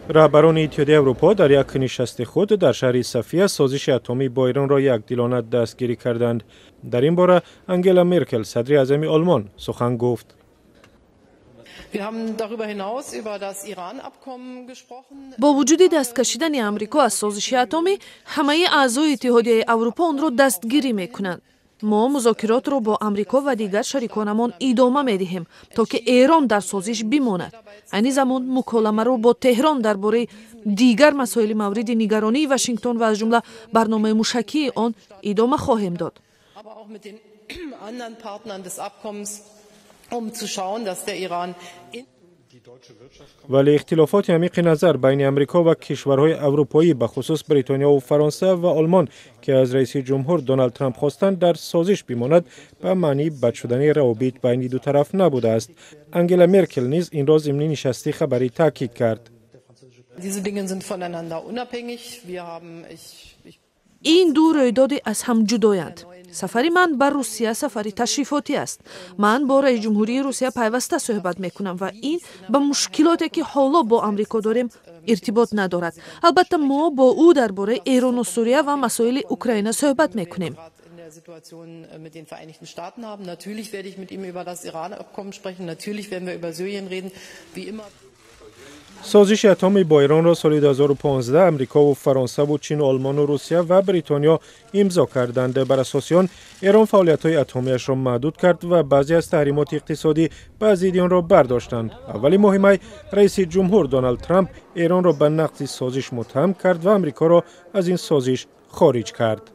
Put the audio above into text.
раҳбарони Иттиҳодияи Аврупо дар як нишасти худ дар шаҳри София созиши атомӣ бо Эронро якдилона дастгирӣ карданд. Дар ин бора Ангела Меркел, садри аъзами Олмон, сухан гуфт. бо вуҷуди даст кашидани Амрико аз созиши атомӣ, ҳамаи аъзои Иттиҳодияи Аврупо онро дастгирӣ мекунанд. мо музокиротро бо Амрико ва дигар шариконамон идома медиҳем, то ки Эрон дар созиш бимонад. айни замон муколамаро бо Теҳрон дар бораи дигар масоили мавриди нигаронии Вашингтон ва аз ҷумла барномаи мушакии он идома хоҳем дод. вале ихтилофоти амиқи назар байни Амрико ва кишварҳои аврупоӣ бахусус Бритония ва Фаронса ва Олмон ки аз раиси ҷумҳур Доналд Трамп хостанд дар созиш бимонад ба маънии бад шудани равобит байни ду тараф набудааст. Ангела Меркел низ инро зимни нишасти хабарӣ таъкид кард. ин ду рӯйдоди аз ҳам ҷудоянд. сафари ман ба Русия сафари ташрифотӣ аст. ман бо раиси ҷумҳурии Русия пайваста суҳбат мекунам ва ин ба мушкилоте ки ҳоло бо Амрико дорем иртибот надорад. албатта мо бо ӯ дар бораи Эрону Сурия ва масоили Украина суҳбат мекунем. созиши атомӣ бо Эронро соли 2015 Амрикову Фаронсаву Чину, Олмону Русия ва Бритониё имзо карданд. бар асоси он Эрон фаъолиятҳои атомиашро маҳдуд кард ва баъзе аз таҳримоти иқтисодӣ ба зидди онро бардоштанд. аввали моҳи май раиси ҷумҳур Доналд Трамп Эронро ба нақди созиш муттаҳам кард ва Амрикоро аз ин созиш хориҷ кард.